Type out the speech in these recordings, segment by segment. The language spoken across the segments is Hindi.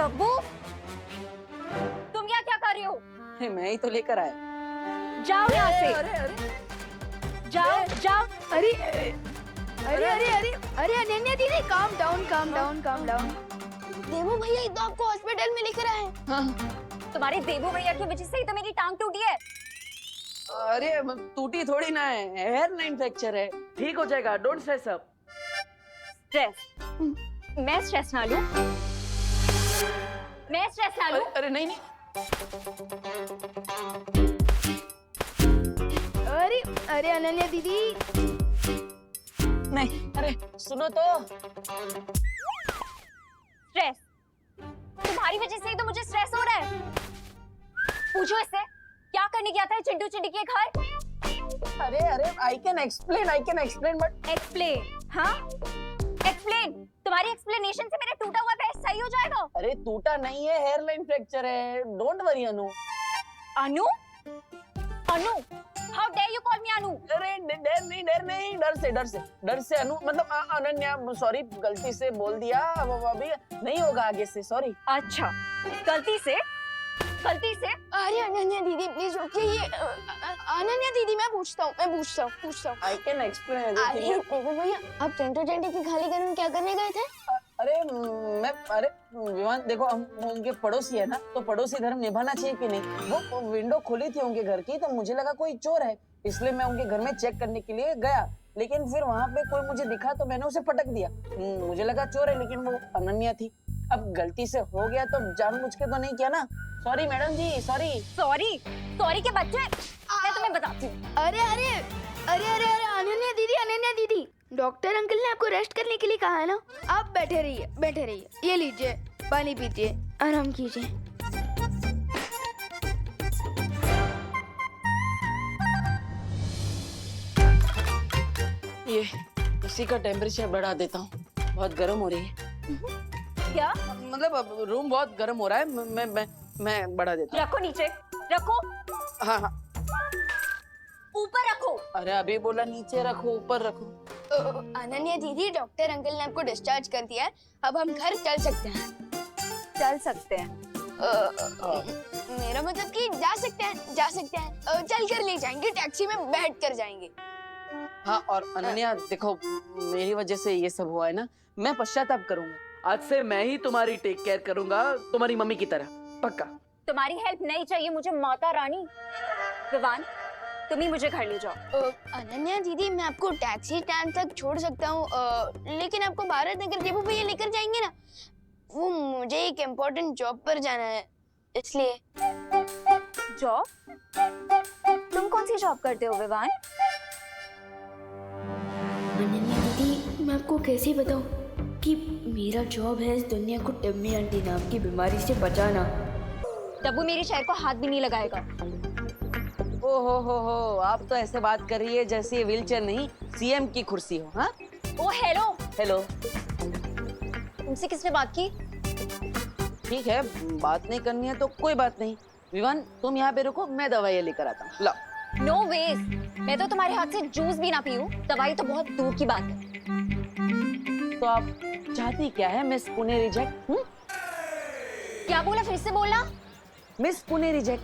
तब्बू, तुम यहाँ क्या कर रहे हो? मैं ही तो लेकर आया। जाओ यहाँ से। जाओ जाओ। अरे अरे अरे अरे अरे अनन्या दीदी, calm down calm down calm down. देवू भैया ही तो आपको हॉस्पिटल में लेकर आए। हाँ। तुम्हारे देवू भैया की वजह से ही तो मेरी टांग टूटी है। अरे टूटी थोड़ी ना है, हेयर लाइन फ्रैक्चर है, ठीक हो जाएगा, डोंट स्ट्रेस अप। स्ट्रेस? मैं स्ट्रेस ना लूं? मैं स्ट्रेस ना लूं? अरे नहीं नहीं। अरे अरे अनन्या दीदी, नहीं, अरे सुनो तो। स्ट्रेस? तुम्हारी वजह से ही तो मुझे स्ट्रेस हो रहा है। पूछो इससे, क्या करने गया था चिंटू चिंटी के घर? अरे अरे I can explain but. Explain? हाँ, एक्सप्लेन। तुम्हारी एक्सप्लेनेशन से मेरा टूटा हुआ पैर सही हो जाएगा। अरे टूटा नहीं है, हेयर लाइन फ्रैक्चर है, don't worry Anu. Anu? Anu? How dare you call me Anu? अरे डर से अनु, मतलब अनन्या, सॉरी, गलती से बोल दिया, अब अभी नहीं होगा आगे से, सॉरी। अच्छा, गलती से? अरे अनन्या दीदी प्लीज रुकिए, ये अनन्या दीदी मैं पूछता हूँ। आई कैन एक्सप्लेन अरे एवरीथिंग। देवू भैया, आप चिंटू चिंटी की खाली घर में क्या करने गए थे? अरे विवान, देखो हम उनके पड़ोसी है ना, तो पड़ोसी धर्म निभाना चाहिए कि नहीं। वो विंडो खुली थी उनके घर की, तो मुझे लगा कोई चोर है, इसलिए मैं उनके घर में चेक करने के लिए गया। लेकिन फिर वहाँ पे कोई मुझे दिखा तो मैंने उसे पटक दिया। मुझे लगा चोर है, लेकिन वो अनन्या थी। अब गलती से हो गया तो जानबूझ के तो नहीं किया ना। सॉरी मैडम जी, सॉरी। सॉरी के बच्चे, मैं तुम्हें बताती हूँ। अरे अरे अरे अरे अरे अनन्या दीदी, डॉक्टर अंकल ने आपको रेस्ट करने के लिए कहा है ना। आप बैठे रहिए, ये लीजिए, पानी पीजिए, आराम कीजिए। ये इसी का टेम्परेचर बढ़ा देता हूँ, बहुत गर्म हो रही है। क्या? मतलब अब रूम बहुत गर्म हो रहा है, मैं बढ़ा देता हूँ। रखो नीचे, रखो। हाँ हाँ। ऊपर रखो। अरे अभी बोला नीचे रखो, ऊपर रखो। अनन्या दीदी, डॉक्टर अंकल ने आपको डिस्चार्ज कर दिया है, अब हम घर चल सकते हैं। मेरा मतलब कि जा सकते हैं, चल कर ले जाएंगे, टैक्सी में बैठ कर जाएंगे। हाँ, और अनन्या देखो, मेरी वजह से ये सब हुआ है ना, मैं पश्चाताप करूंगा। आज से मैं ही तुम्हारी टेक केयर करूंगा, तुम्हारी मम्मी की तरह, पक्का। तुम्हारी हेल्प नहीं चाहिए मुझे, माता रानी। विवान, तुम ही मुझे घर ले जाओ। अनन्या दीदी, मैं आपको टैक्सी स्टैंड तक छोड़ सकता हूँ, लेकिन आपको भारत नगर देवू भैया लेकर जाएंगे ना, वो मुझे एक इम्पोर्टेंट जॉब पर जाना है, इसलिए। जॉब? तुम कौन सी जॉब करते हो विवान? अनन्या दीदी, मैं आपको कैसे बताऊं कि मेरा जॉब है इस दुनिया को टम्मी आंटी नाम की बीमारी से बचाना। तब्बू मेरी चेयर को हाथ भी नहीं लगाएगा। हो, आप तो ऐसे बात कर रही है जैसे ये व्हीलचेयर नहीं, सीएम की कुर्सी हो। हाँ, ओ हेलो। तुमसे किसने बात की? ठीक है, बात नहीं करनी है तो कोई बात नहीं। विवान, तुम यहाँ पे रुको, मैं दवाई लेकर आता हूँ। लो। नो वेज, मैं तो तुम्हारे हाथ से जूस भी ना पीऊं, दवाई तो बहुत दूर की बात है। तो आप चाहती क्या है, मिस पुणे रिजेक्ट? क्या बोला, फिर से बोलना। Miss Pune reject.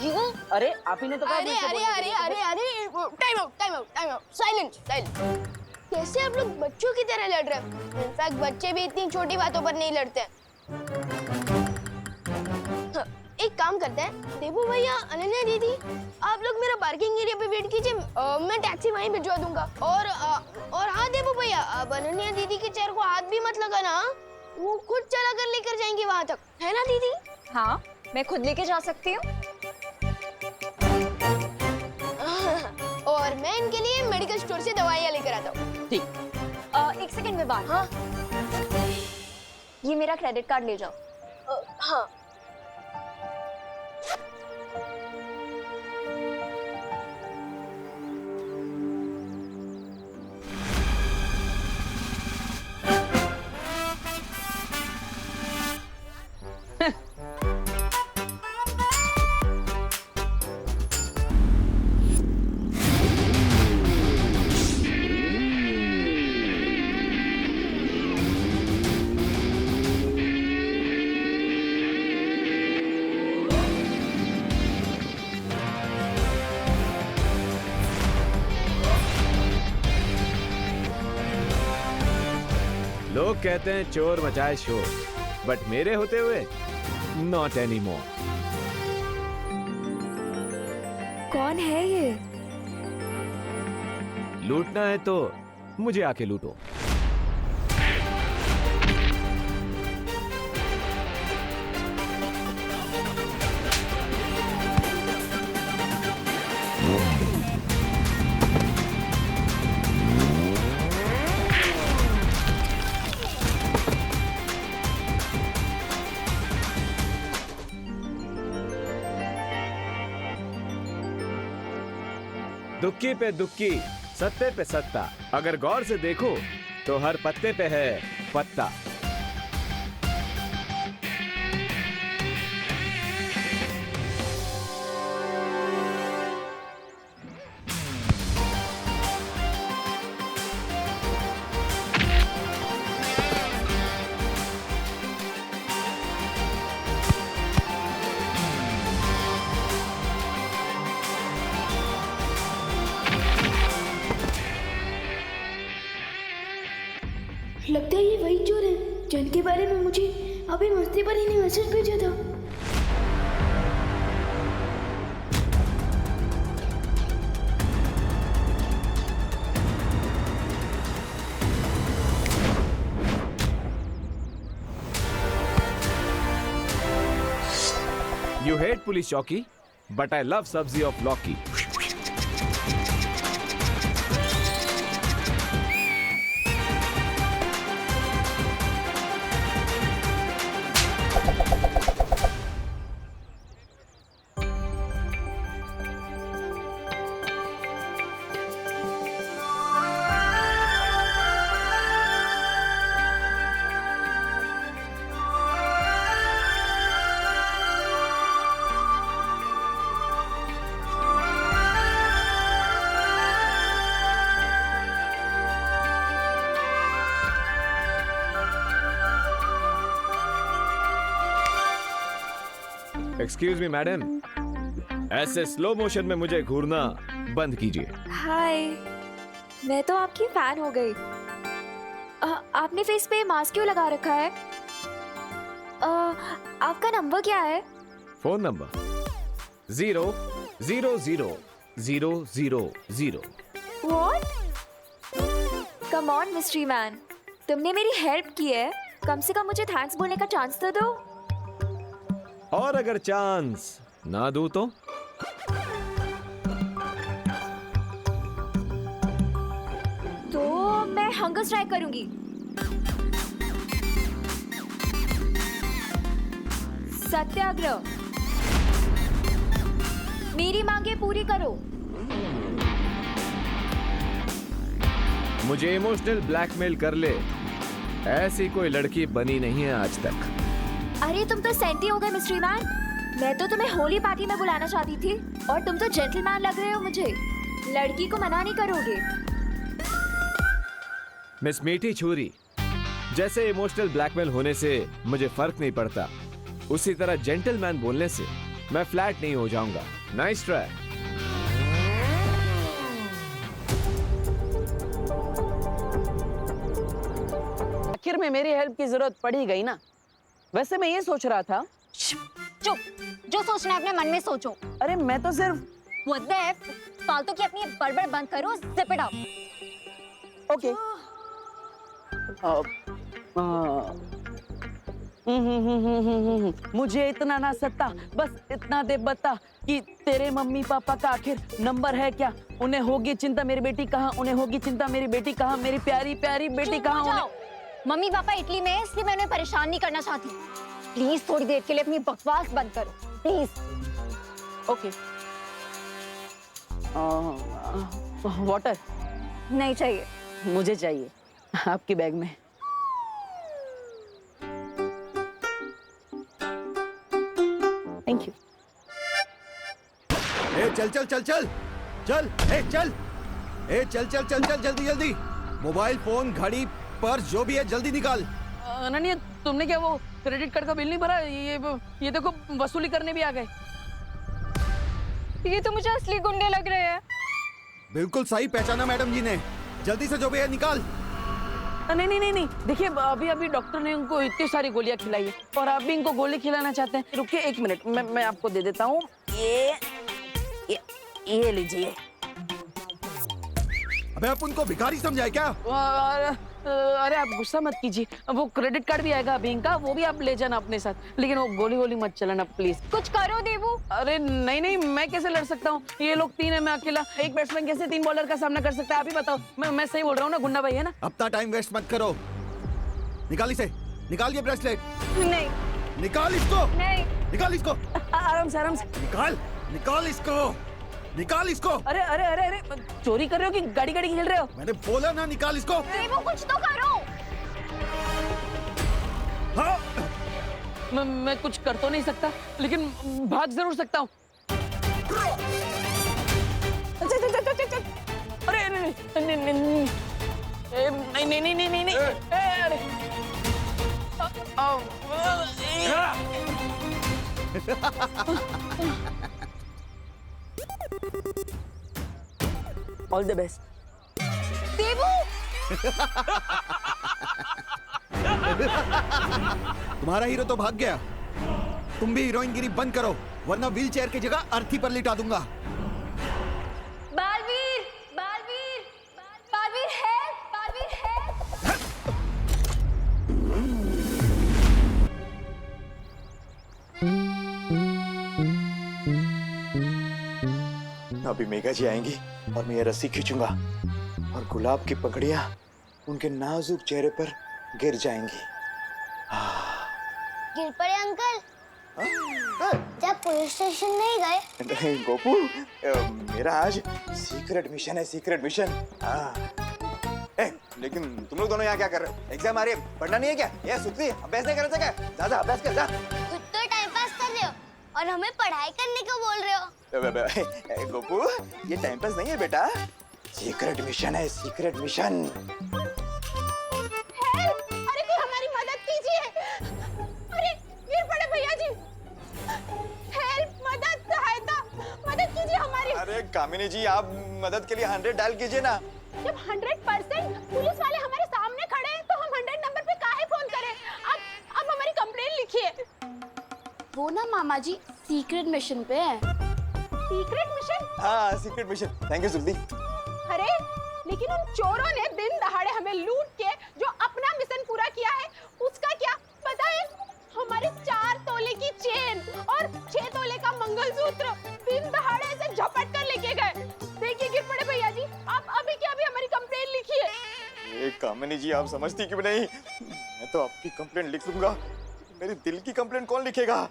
यू? अरे आप ही ने तो कहा। अरे टाइम आउट, साइलेंट। कैसे आप लोग बच्चों की तरह लड़ रहे हो? इनफैक्ट बच्चे भी इतनी छोटी बातों पर नहीं लड़ते हैं। एक काम करते हैं, देवू भैया, अनन्या दीदी, आप लोग मेरा पार्किंग एरिया पे वेट कीजिए, मैं टैक्सी वहीं भिजवा दूंगा। और हाँ देवू भैया, अब अनन्या दीदी के चेयर को हाथ भी मत लगाना, वो खुद चला कर लेकर जाएंगे वहां तक, है ना दीदी? हाँ, मैं खुद लेके जा सकती हूँ। और मैं इनके लिए मेडिकल स्टोर से दवाइयाँ लेकर आता हूँ। ठीक। एक सेकंड विवान। हाँ ये मेरा क्रेडिट कार्ड ले जाओ। हाँ। कहते हैं चोर मचाए शोर, बट मेरे होते हुए नॉट एनी मोर। कौन है ये? लूटना है तो मुझे आके लूटो। दुक्की पे दुक्की, सत्ते पे सत्ता। अगर गौर से देखो तो हर पत्ते पे है पत्ता। लगता है ये वही चोर है जिनके बारे में मुझे अभी मस्ती पर ही ने मैसेज भेजा था। You hate police चौकी, but I love सब्जी of लौकी। एक्सक्यूज मी मैडम, ऐसे स्लो मोशन में मुझे घूरना बंद कीजिए। हाय, मैं तो आपकी फैन हो गई। आपने फेस पे मास्क क्यों लगा रखा है? आपका नंबर क्या है? Phone number 0000000। What? Come on, mystery man. तुमने मेरी हेल्प की है, कम से कम मुझे थैंक्स बोलने का चांस तो दो। और अगर चांस ना दूं तो? तो मैं हंगर स्ट्राइक करूंगी। सत्याग्रह। मेरी मांगे पूरी करो। मुझे इमोशनल ब्लैकमेल कर ले, ऐसी कोई लड़की बनी नहीं है आज तक। अरे तुम तो सेंटी हो गए मिस्ट्री मैन। मैं तो तुम्हें होली पार्टी में बुलाना चाहती थी और तुम तो जेंटलमैन लग रहे हो मुझे। लड़की को मना नहीं करोगे। मिस मीठी छुरी, जैसे इमोशनल ब्लैकमेल होने से मुझे फर्क नहीं पड़ता, उसी तरह जेंटलमैन बोलने से मैं फ्लैट नहीं हो जाऊंगा। Nice try. आखिर में मेरी हेल्प की जरूरत पड़ ही गई ना। वैसे मैं ये सोच रहा था। चुप, जो सोचना है अपने मन में सोचो। अरे मैं तो सिर्फ What the F? फालतू की अपनी बड़बड़ बंद करो, zip it up। ओके। मुझे इतना ना सत्ता, बस इतना दे बता कि तेरे मम्मी पापा का आखिर नंबर है क्या? उन्हें होगी चिंता मेरी बेटी कहाँ, उन्हें होगी चिंता मेरी बेटी कहाँ, मेरी प्यारी प्यारी बेटी कहाँ। उन्हें मम्मी पापा इटली में है, इसलिए मैं उन्हें परेशान नहीं करना चाहती। प्लीज थोड़ी देर के लिए अपनी बकवास बंद करो, प्लीज। ओके। वाटर नहीं चाहिए। मुझे चाहिए, आपके बैग में। Thank you. ए चल चल चल चल चल, ए चल, ए चल चल चल चल, जल्दी जल्दी। मोबाइल फोन, घड़ी, पर्स, जो भी है जल्दी निकाल। अनन्या, तुमने क्या वो क्रेडिट कार्ड का बिल नहीं भरा? ये देखो वसूली करने भी आ गए। ये तो मुझे असली गुंडे लग रहे हैं। बिल्कुल सही पहचाना मैडम जी ने। जल्दी से जो भी है निकाल। नहीं नहीं नहीं नहीं, देखिए अभी अभी डॉक्टर ने उनको इतनी सारी गोलियां खिलाई है और आप भी इनको गोली खिलाना चाहते हैं। रुकिए 1 मिनट, मैं आपको दे देता हूँ। ये लीजिए। अबे आप उनको भिखारी समझाए क्या? अरे आप गुस्सा मत कीजिए, वो क्रेडिट कार्ड भी आएगा अभी इनका, वो भी आप ले जाना अपने साथ, लेकिन वो गोली गोली मत चलाना प्लीज। कुछ करो देवू। अरे नहीं नहीं, मैं कैसे लड़ सकता हूँ? ये लोग 3 है, मैं अकेला। एक बैट्समैन कैसे 3 बॉलर का सामना कर सकता है? आप ही बताओ। मैं सही बोल रहा हूँ ना गुंडा भाई, है ना? अपना टाइम वेस्ट मत करो। निकाल इसे, निकाल ये ब्रेसलेट, नहीं निकाल इसको, नहीं। निकाल इसको, आराम से आराम से। निकाल, निकाल इसको, निकाल इसको। अरे अरे अरे अरे, चोरी कर रहे हो कि गाड़ी गाड़ी खेल रहे हो? मैंने बोला ना निकाल इसको। देवू कुछ तो करो। हाँ मैं कुछ कर तो नहीं सकता, लेकिन भाग जरूर सकता हूँ। अरे नहीं नहीं नहीं नहीं नहीं नहीं नहीं नहीं, अरे ऑल द बेस्ट। देवू तुम्हारा हीरो तो भाग गया, तुम भी हीरोइनगिरी बंद करो, वरना व्हील चेयर की जगह अर्थी पर लिटा दूंगा। बालवीर बालवीर बालवीर है, बालवीर है। अभी मेघा जी आएंगी और मैं ये रस्सी खींचूंगा और गुलाब की पकड़ियां उनके नाजुक चेहरे पर गिर जाएंगी। गिर पड़े अंकल? जब पुलिस स्टेशन नहीं गए? नहीं गोपू, मेरा आज सीक्रेट मिशन है, सीक्रेट मिशन। लेकिन तुम लोग दोनों यहाँ क्या कर रहे हो? एग्जाम आ रही है, पढ़ना नहीं है क्या? ये सुत्ती अभ्यास नहीं करना क्या? जा अभ्यास कर जा। खुद तो टाइम पास कर रहे हो और हमें पढ़ाई करने को बोल रहे हो। गोपू, ये टाइम पास नहीं है बेटा, सीक्रेट मिशन है, सीक्रेट मिशन। अरे कोई हमारी मदद कीजिए। अरे गिर पड़े भैया जी। हेल्प, मदद, सहायता, मदद कीजिए हमारी। अरे कामिनी जी, आप मदद के लिए 100 डायल कीजिए ना। जब 100% पुलिस वाले हमारे सामने खड़े हैं तो हम 100 नंबर पे काहे फोन करें? अब हमारी कंप्लेंट लिखिए। वो ना मामा जी सीक्रेट मिशन पे है। Secret mission? हाँ, सीक्रेट मिशन। थैंक यू सुल्दी। अरे लेकिन उन चोरों ने दिन दहाड़े हमें लूट के जो अपना मिशन पूरा किया है, उसका क्या पता है? हमारे 4 तोले की चेन और 6 तोले का मंगलसूत्र दिन दहाड़े से झपट कर लेके गए। देखिए गिर पड़े भैया जी, आप अभी क्या अभी हमारी कंप्लेंट लिखिए। ये कामिनी जी, आप समझती क्यों नहीं? मैं तो आपकी कंप्लेंट लिख लूंगा, मेरी दिल की कंप्लेंट कौन लिखेगा?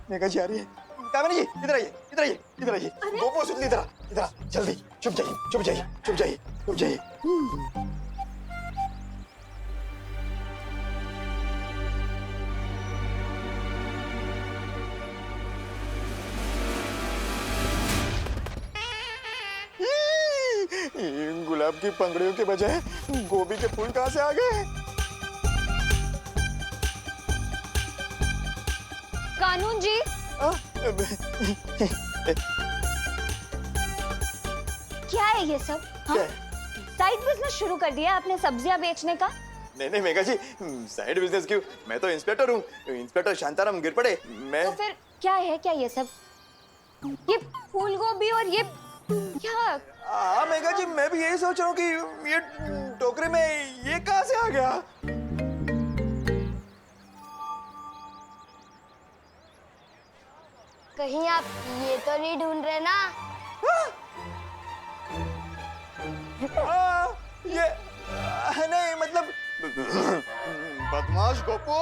मेघा जी आ रही है। कामिनी जी इधर आइए, इधर आइए, इधर आइए। गोपू सुल्दी इधर आ, इधर आ, जल्दी। चुप जाइए, चुप जाइए, चुप जाइए, चुप जाइए। गुलाब की पंखुड़ियों के बजाय गोभी के फूल कहाँ से आ गए? कानून जी, क्या है ये सब? हाँ? साइड बिजनेस शुरू कर दिया आपने सब्जियां बेचने का? नहीं मेघा जी, साइड बिजनेस क्यों? मैं तो इंस्पेक्टर हूँ, इंस्पेक्टर शांताराम गिर पड़े। मैं तो फिर क्या है, क्या ये सब? ये फूल गोभी और ये क्या? हाँ मेघा जी, मैं भी यही सोच रहा हूँ कि ये टोकरे में ये कहाँ से आ गया? कहीं आप ये तो नहीं ढूंढ रहे ना? ये नहीं, मतलब बदमाश गोपू।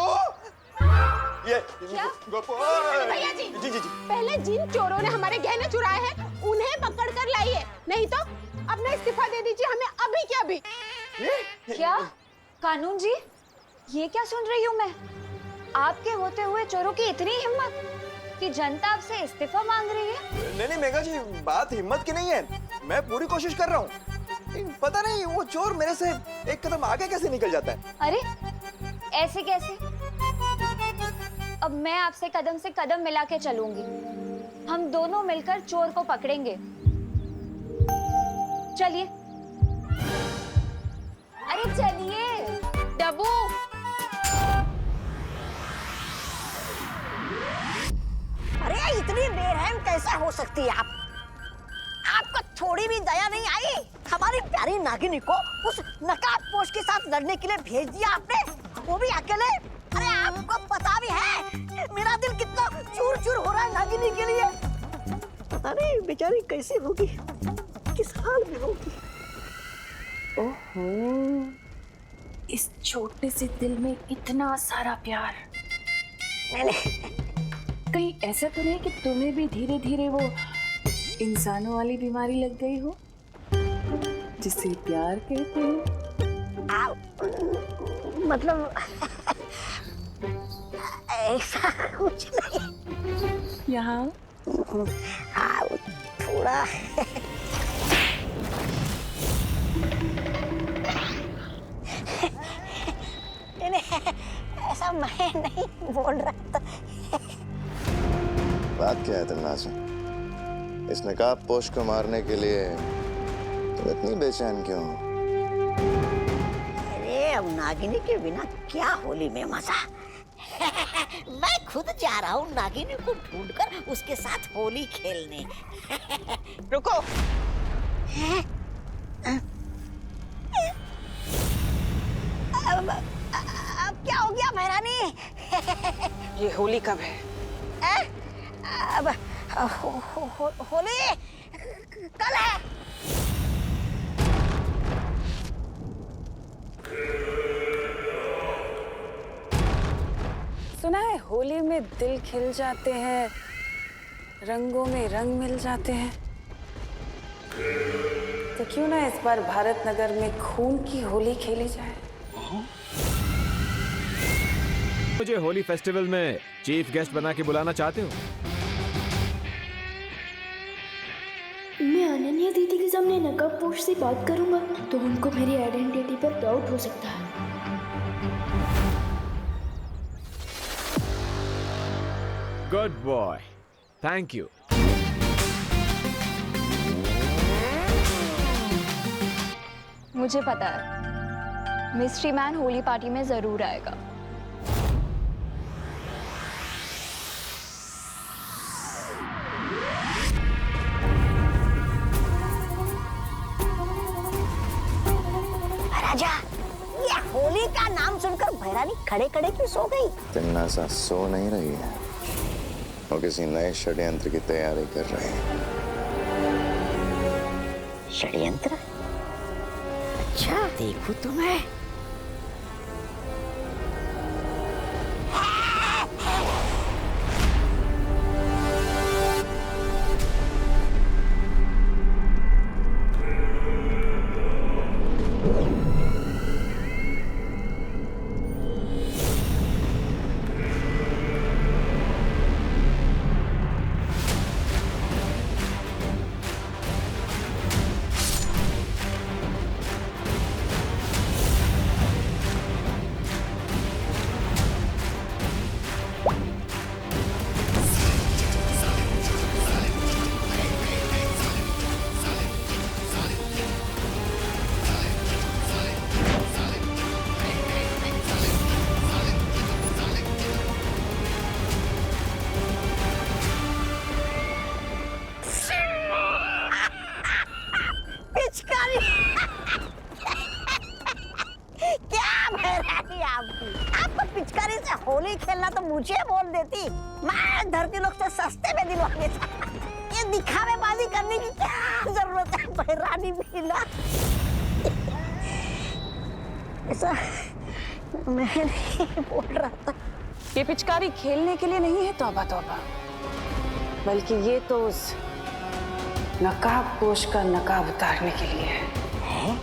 ये क्या? गोपू। भैया जी, जी जी जी। पहले जिन चोरों ने हमारे गहने चुराए हैं उन्हें पकड़ कर लाइए, नहीं तो अपना इस्तीफा दे दीजिए हमें अभी के अभी। क्या? कानून जी, ये क्या सुन रही हूँ मैं? आपके होते हुए चोरों की इतनी हिम्मत कि जनता आपसे इस्तीफा मांग रही है? नहीं मेघा जी, बात हिम्मत की नहीं है, मैं पूरी कोशिश कर रहा हूँ। पता नहीं वो चोर मेरे से एक कदम आगे कैसे निकल जाता है। अरे ऐसे कैसे? अब मैं आपसे कदम से कदम मिला के चलूंगी, हम दोनों मिलकर चोर को पकड़ेंगे। चलिए अरे चलिए। डब्बू अरे इतनी बेरहम कैसे हो सकती है आप? आपको थोड़ी भी दया नहीं आई? हमारी प्यारी नागिनी को उस नकाबपोश के साथ लड़ने के लिए भेज दिया आपने, वो भी अकेले। अरे आपको पता भी है मेरा दिल कितना चूर चूर हो रहा है नागिनी के लिए। पता नहीं बेचारी कैसी होगी, किस हाल में होगी। ओहो, इस छोटे से दिल में इतना सारा प्यार। नहीं कहीं ऐसा तो नहीं कि तुम्हें भी धीरे धीरे वो इंसानों वाली बीमारी लग गई हो जिसे प्यार कहते हैं? मतलब ऐसा कुछ नहीं। यहाँ हाँ थोड़ा ऐसा मैं नहीं बोल रहा था। बात क्या है तन्नाज़? इस नकाबपोश को मारने के लिए तुम इतनी बेचैन क्यों हो? अरे अब नागिनी के बिना क्या होली में मजा। मैं खुद जा रहा हूँ नागिनी को ढूंढकर उसके साथ होली खेलने। रुको। अब क्या हो गया महारानी? ये होली कब है? अब होली कल है। सुना है होली में दिल खिल जाते हैं, रंगों में रंग मिल जाते हैं। तो क्यों ना इस बार भारत नगर में खून की होली खेली जाए। मुझे होली फेस्टिवल में चीफ गेस्ट बना के बुलाना चाहते हो? मैं अनन्या दीदी के सामने नकाबपोश से बात करूंगा तो उनको मेरी आइडेंटिटी पर डाउट हो सकता है। Good boy, thank you. मुझे पता है मिस्ट्री मैन होली पार्टी में जरूर आएगा। राजा, ये होली का नाम सुनकर भैरानी खड़े खड़े क्यों सो गई? तन्नाज़ा सो नहीं रही है, वो किसी नए षड्यंत्र की तैयारी कर रही है। षड्यंत्र? अच्छा देखूं तो मैं। पिचकारी। क्या भैरानी आपको पिचकारी से होली खेलना तो मुझे बोल देती, मैं धरती लोग से सस्ते में दिलवा देता। ये दिखावेबाजी करने की क्या जरूरत है भैरानी भीला? ऐसा मैं नहीं बोल रहा था। ये पिचकारी खेलने के लिए नहीं है तौबा तौबा, बल्कि ये तो उस नकाबपोश का नकाब उतारने के लिए है।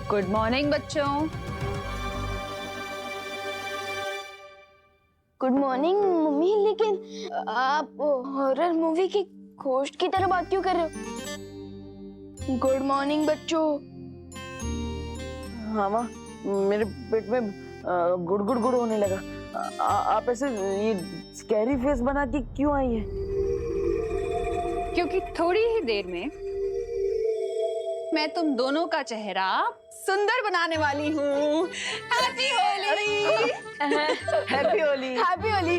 गुड मॉर्निंग बच्चों। गुड गुड मॉर्निंग मम्मी, लेकिन आप हॉरर मूवी की घोस्ट की तरह बात क्यों कर रहे हो? गुड मॉर्निंग बच्चों। हाँ माँ, मेरे पेट में गुड़ गुड़ गुड़ होने लगा। आप ऐसे ये स्कैरी फेस बना के क्यों आई है? क्योंकि थोड़ी ही देर में मैं तुम दोनों का चेहरा सुंदर बनाने वाली हूँ। Happy Holi. Happy Holi. Happy Holi.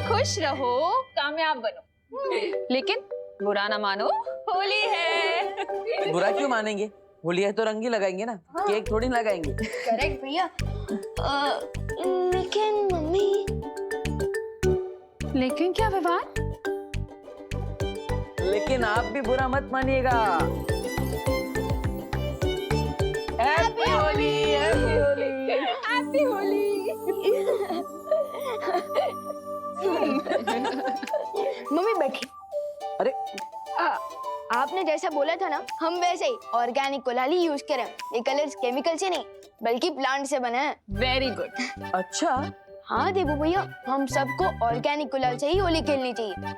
खुश रहो, कामयाब बनो, लेकिन बुरा ना मानो, होली है। बुरा क्यों मानेंगे? होली है तो रंग ही लगाएंगे ना, केक थोड़ी ना लगाएंगे। करेक्ट भैया। लेकिन मम्मी। लेकिन क्या विवान? लेकिन आप भी बुरा मत मानिएगा। Happy Holi. Happy Holi. Happy Holi. Mummy बैठी। अरे आपने जैसा बोला था ना, हम वैसे ही ऑर्गेनिक कोलाली यूज करें। ये कलर्स केमिकल से नहीं बल्कि प्लांट से बना है। Very good. अच्छा, हाँ देबू भैया, हम सबको ऑर्गेनिक गुलाल से ही होली खेलनी चाहिए।